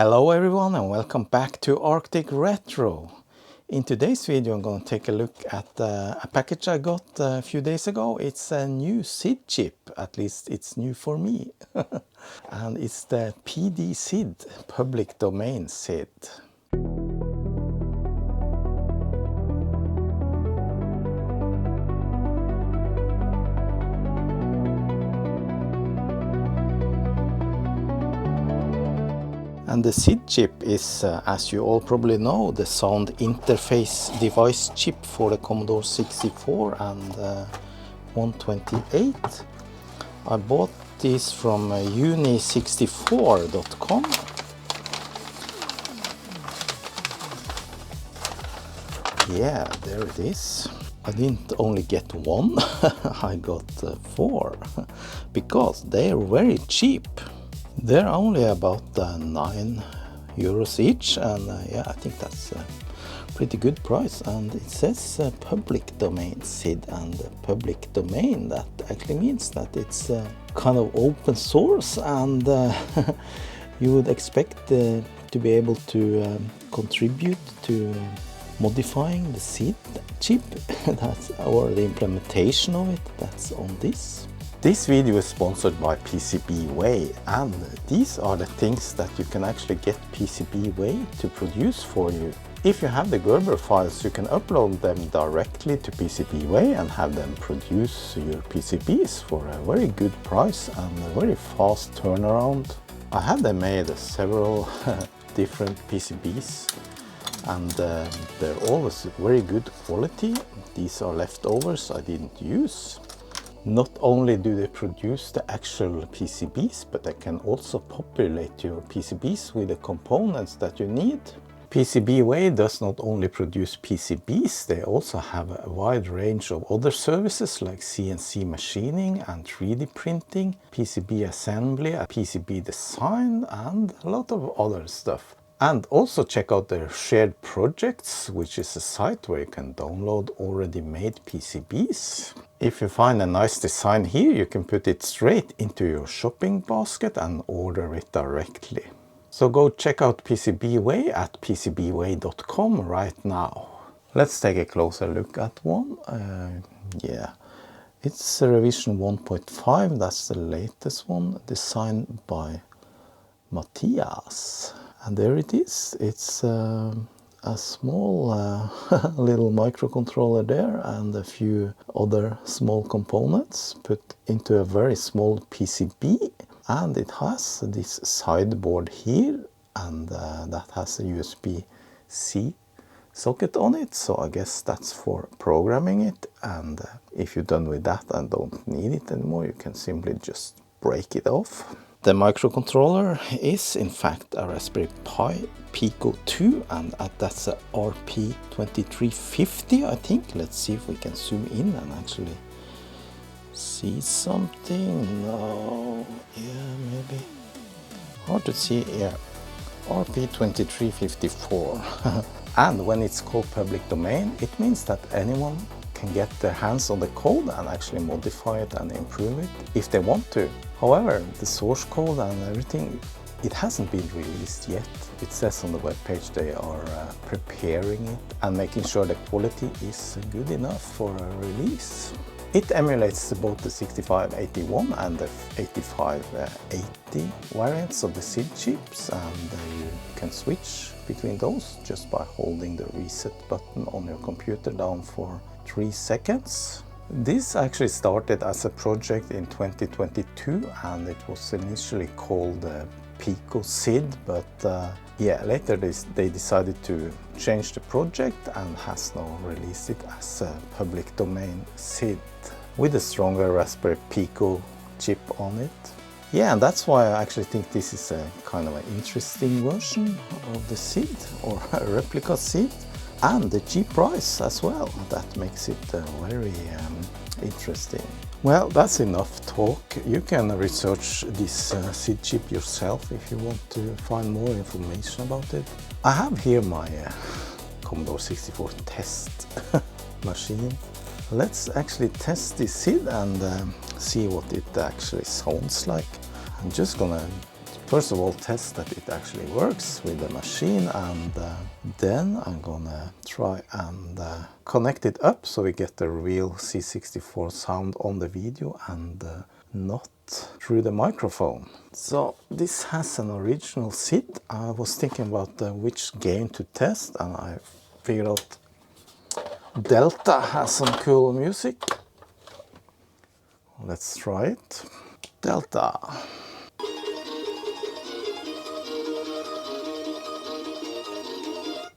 Hello everyone and welcome back to Arctic Retro. In today's video I'm going to take a look at a package I got a few days ago. It's a new SID chip, at least it's new for me. And it's the PDsid, Public Domain SID. And the SID chip is, as you all probably know, the sound interface device chip for the Commodore 64 and 128. I bought this from uni64.com. Yeah, there it is. I didn't only get one, I got four, because they're very cheap. They're only about €9 each, and yeah, I think that's a pretty good price. And it says Public Domain SID, and public domain, that actually means that it's kind of open source, and you would expect to be able to contribute to modifying the SID chip, or the implementation of it that's on this. This video is sponsored by PCBWay, and these are the things that you can actually get PCBWay to produce for you. If you have the Gerber files, you can upload them directly to PCBWay and have them produce your PCBs for a very good price and a very fast turnaround. I have them made several different PCBs, and they're always very good quality. These are leftovers I didn't use. Not only do they produce the actual PCBs, but they can also populate your PCBs with the components that you need. PCBWay does not only produce PCBs, they also have a wide range of other services like CNC machining and 3D printing, PCB assembly, PCB design, and a lot of other stuff. And also check out their shared projects, which is a site where you can download already made PCBs. If you find a nice design here, you can put it straight into your shopping basket and order it directly. So go check out PCBWay at PCBWay.com right now. Let's take a closer look at one. Yeah, it's a revision 1.5, that's the latest one, designed by Matthias. And there it is. It's a small little microcontroller there and a few other small components put into a very small PCB. And it has this sideboard here, and that has a USB-C socket on it. So I guess that's for programming it. And if you're done with that and don't need it anymore, you can simply just break it off. The microcontroller is in fact a Raspberry Pi Pico 2, and that's a RP2350, I think. Let's see if we can zoom in and actually see something. No, yeah, maybe hard to see. Yeah, RP2354. And when it's called public domain, it means that anyone can get their hands on the code and actually modify it and improve it if they want to. However, the source code and everything, it hasn't been released yet. It says on the webpage they are preparing it and making sure the quality is good enough for a release. It emulates both the 6581 and the 8580 variants of the SID chips, and you can switch between those just by holding the reset button on your computer down for 3 seconds. This actually started as a project in 2022, and it was initially called PDsid, but yeah, later they decided to change the project and has now released it as a Public Domain SID with a stronger Raspberry Pico chip on it. Yeah, and that's why I actually think this is a kind of an interesting version of the SID, or a replica SID. And the cheap price as well, that makes it very interesting. Well, that's enough talk. You can research this SID chip yourself if you want to find more information about it. I have here my Commodore 64 test machine. Let's actually test this SID and see what it actually sounds like. I'm just gonna first of all test that it actually works with the machine, and then I'm gonna try and connect it up so we get the real C64 sound on the video and not through the microphone. So this has an original SID. I was thinking about which game to test, and I figured out Delta has some cool music. Let's try it. Delta.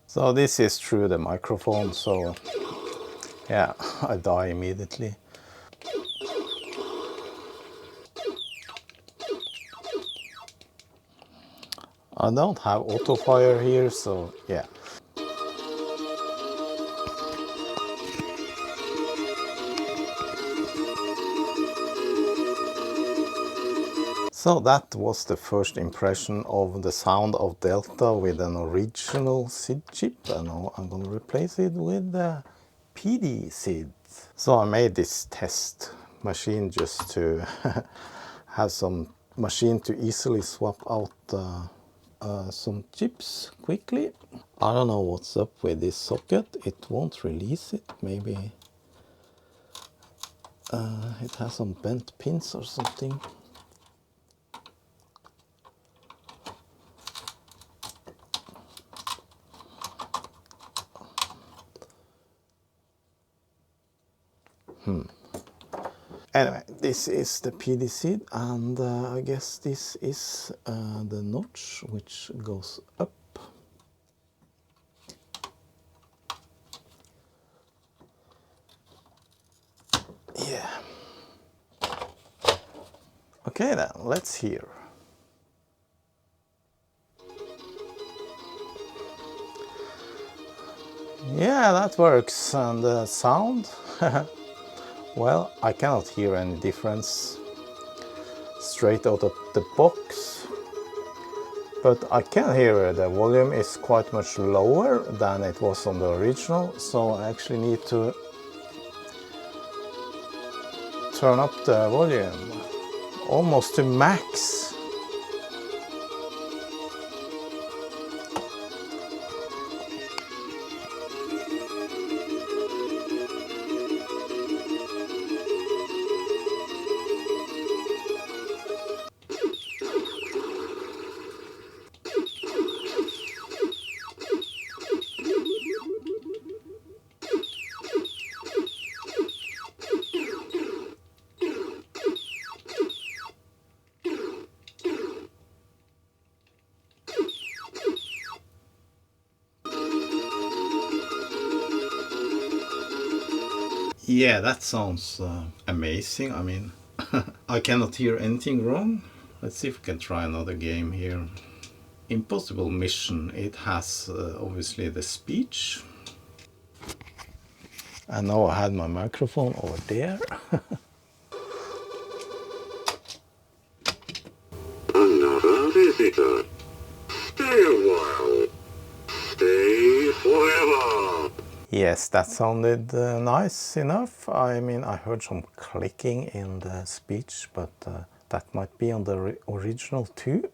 So this is through the microphone, so yeah, I die immediately. I don't have auto fire here, so yeah. So that was the first impression of the sound of Delta with an original SID chip, and now I'm going to replace it with the PDsid. So I made this test machine just to have some machine to easily swap out some chips quickly. I don't know what's up with this socket, it won't release it, maybe it has some bent pins or something. Anyway, this is the PDsid, and I guess this is the notch which goes up. Yeah. Okay then, let's hear. Yeah, that works. And the sound? Well, I cannot hear any difference straight out of the box, but I can hear the volume is quite much lower than it was on the original, so I actually need to turn up the volume almost to max. Yeah, that sounds amazing. I mean, I cannot hear anything wrong. Let's see if we can try another game here. Impossible Mission. It has obviously the speech. And now I had my microphone over there. Another visitor. Stay a while. Stay forever. Yes, that sounded nice enough. I mean, I heard some clicking in the speech, but that might be on the original too.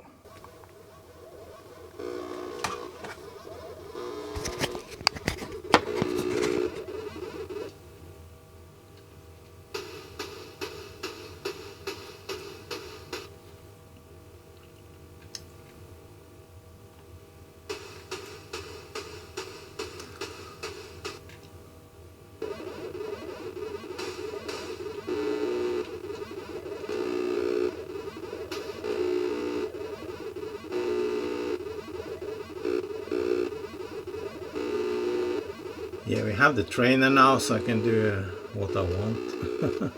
Yeah, we have the trainer now, so I can do what I want.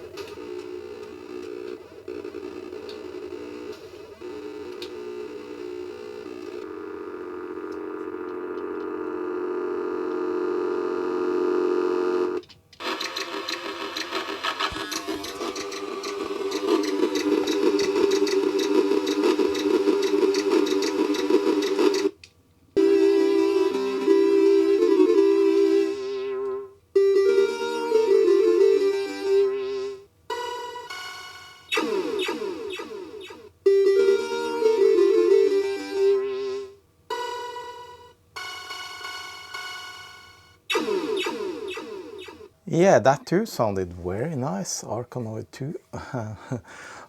Yeah, that too sounded very nice, Arkanoid 2.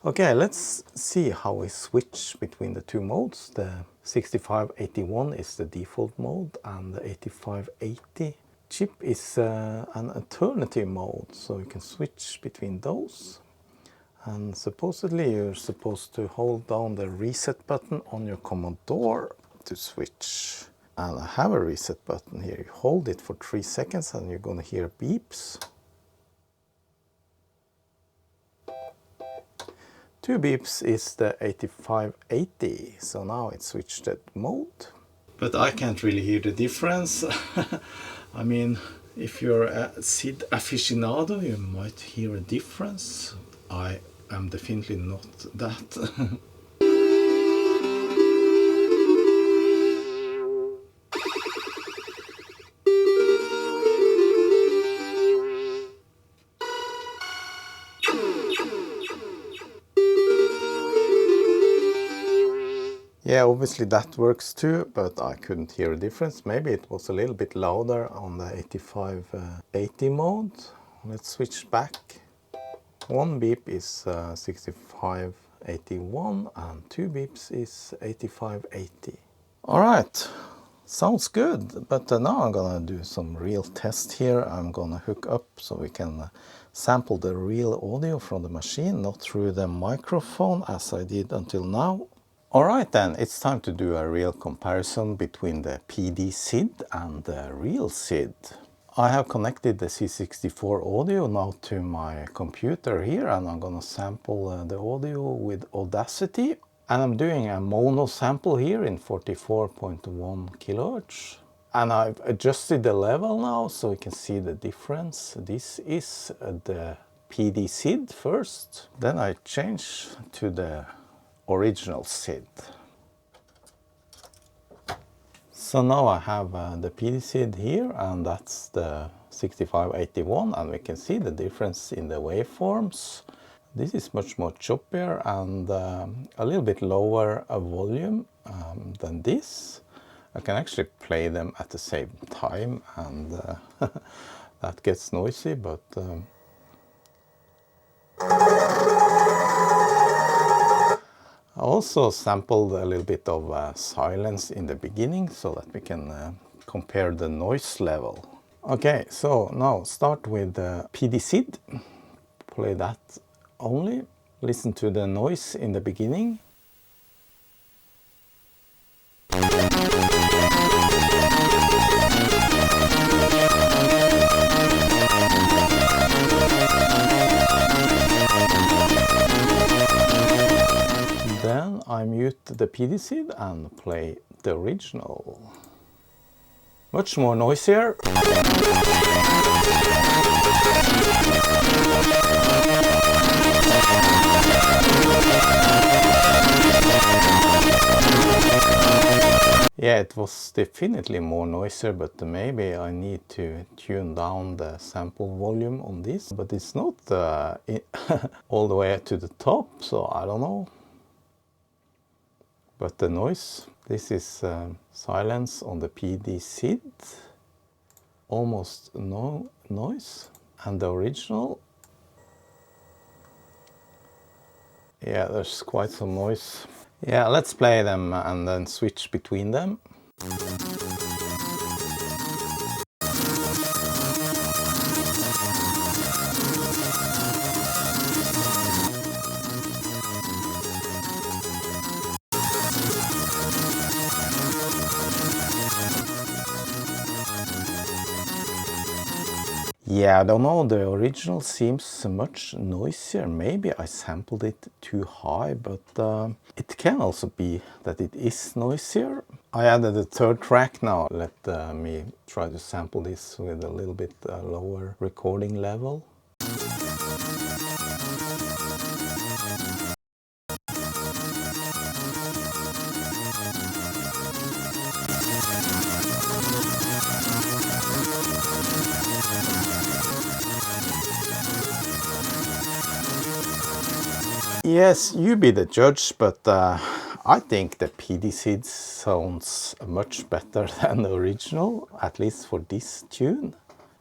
Okay, let's see how we switch between the two modes. The 6581 is the default mode and the 8580 chip is an alternative mode, so you can switch between those. And supposedly you're supposed to hold down the reset button on your Commodore to switch. And I have a reset button here. You hold it for 3 seconds and you're gonna hear beeps. 2 beeps is the 8580, so now it switched that mode. But I can't really hear the difference. I mean, if you're a SID aficionado, you might hear a difference. I am definitely not that. Yeah, obviously that works too, but I couldn't hear a difference. Maybe it was a little bit louder on the 8580 mode. Let's switch back. 1 beep is 6581 and 2 beeps is 8580. Alright, sounds good, but now I'm gonna do some real test here. I'm gonna hook up so we can sample the real audio from the machine, not through the microphone as I did until now. Alright then, it's time to do a real comparison between the PDsid and the real SID. I have connected the C64 audio now to my computer here, and I'm gonna sample the audio with Audacity. And I'm doing a mono sample here in 44.1 kHz. And I've adjusted the level now so you can see the difference. This is the PDsid first. Then I change to the original SID. So now I have the PDsid here, and that's the 6581, and we can see the difference in the waveforms. This is much more choppier and a little bit lower volume than this. I can actually play them at the same time, and that gets noisy, but I also sampled a little bit of silence in the beginning so that we can compare the noise level. Okay, so now start with the PDsid. Play that only. Listen to the noise in the beginning. Then I mute the PDsid and play the original. Much more noisier. Yeah, it was definitely more noisier, but maybe I need to tune down the sample volume on this. But it's not all the way to the top, so I don't know. But the noise, this is silence on the PDsid, almost no noise. And the original, yeah, there's quite some noise. Yeah, let's play them and then switch between them. Yeah, I don't know, the original seems much noisier. Maybe I sampled it too high, but it can also be that it is noisier. I added a third track now. Let me try to sample this with a little bit lower recording level. Yes, you be the judge, but I think the PDsid sounds much better than the original, at least for this tune.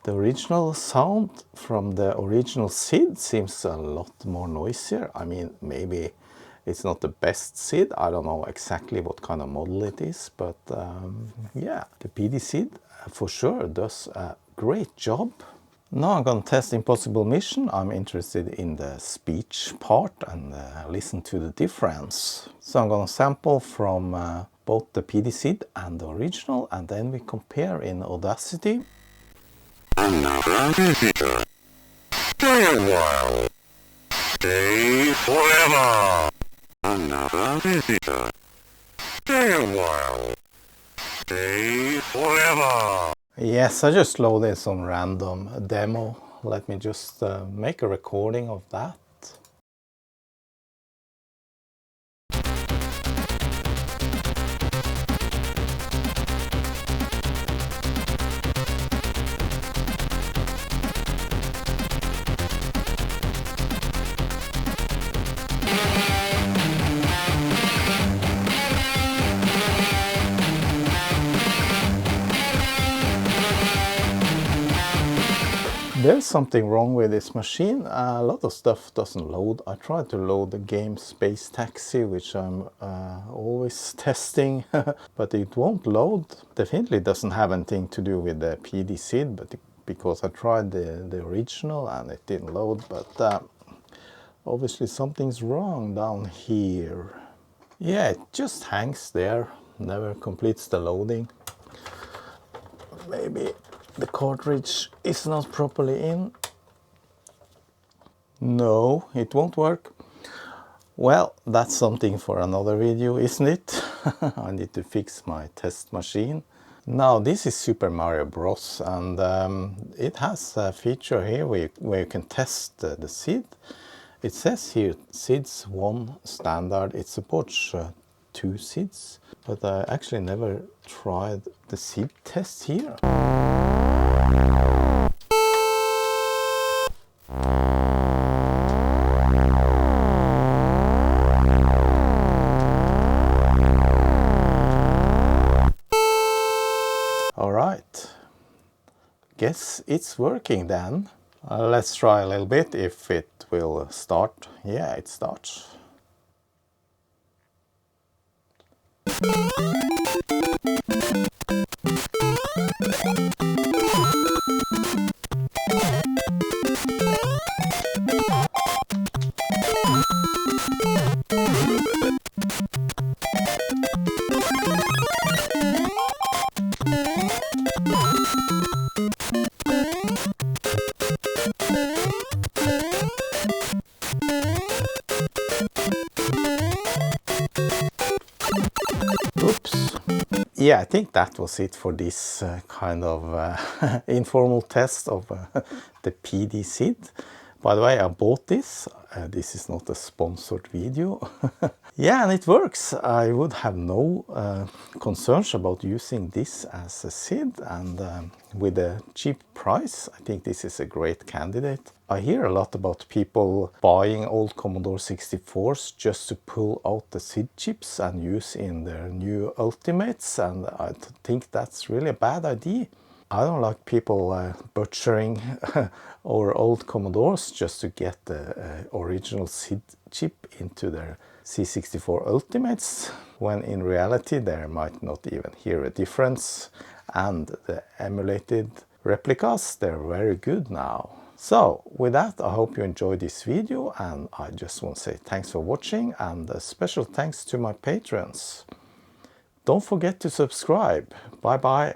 The original sound from the original SID seems a lot more noisier. I mean, maybe it's not the best SID. I don't know exactly what kind of model it is, but yeah, the PDsid for sure does a great job. Now I'm going to test Impossible Mission. I'm interested in the speech part and listen to the difference. So I'm going to sample from both the PDsid and the original, and then we compare in Audacity. Another visitor. Stay a while. Stay forever. Another visitor. Stay a while. Stay forever. Yes, I just loaded some random demo. Let me just make a recording of that. There's something wrong with this machine. A lot of stuff doesn't load. I tried to load the game Space Taxi, which I'm always testing, but it won't load. Definitely doesn't have anything to do with the PDsid, but because I tried the original and it didn't load, but obviously something's wrong down here. Yeah, it just hangs there, never completes the loading. Maybe the cartridge is not properly in. No, it won't work. Well, that's something for another video, isn't it? I need to fix my test machine. Now, this is Super Mario Bros. And it has a feature here where you can test the SID. It says here SIDS 1 standard. It supports 2 SIDs, but I actually never tried the SID test here. All right, guess it's working then. Let's try a little bit if it will start. Yeah, it starts. Oops. Yeah, I think that was it for this kind of informal test of the PDsid. By the way, I bought this. This is not a sponsored video. Yeah, and it works. I would have no concerns about using this as a SID, and with a cheap price, I think this is a great candidate. I hear a lot about people buying old Commodore 64s just to pull out the SID chips and use in their new Ultimates, and I think that's really a bad idea. I don't like people butchering our old Commodores just to get the original SID chip into their C64 Ultimates, when in reality they might not even hear a difference, and the emulated replicas, they're very good now. So with that, I hope you enjoyed this video, and I just want to say thanks for watching, and a special thanks to my patrons. Don't forget to subscribe. Bye bye.